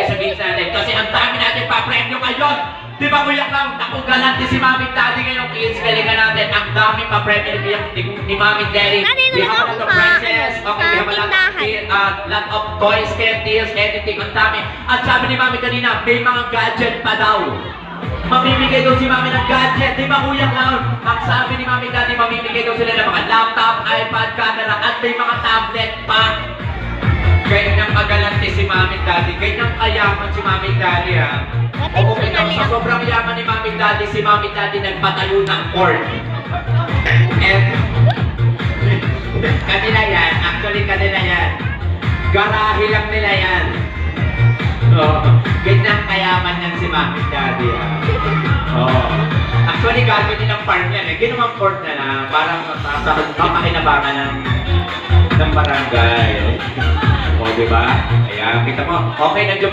sa beats natin. Kasi ang dami natin pa-premyo ngayon. Di ba Kuya Clown? Ako galante si Mami Daddy ngayong kids. Galingan natin. Ang dami pa-premyo ni Mami Daddy. We have a lot of prices. Okay, we have a lot of toys, candies, anything. Ang dami. At sabi ni Mami kanina, may mga gadget pa daw. Mamimigay daw si Mami ng gadget. Di ba Kuya Clown? Ang sabi ni Mami Daddy, mamimigay daw sila ng mga laptop, iPad, camera, at may mga tablet pa. Ganyang magalante si Mami Daddy. Ganyang kayaman si Mami Daddy, ha? O okay lang, sa sobrang yaman ni Mami Daddy, si Mami Daddy nagpatayo ng court. And kanila yan, actually kanila yan. Garahe lang nila yan. Ganyang kayaman yan si Mami Daddy, ha? Actually, gagawin nilang farm yan, eh. Ginawang court na lang, parang mapakinabangan ng barangay. O, diba? Kaya, kita mo, okay, nandiyo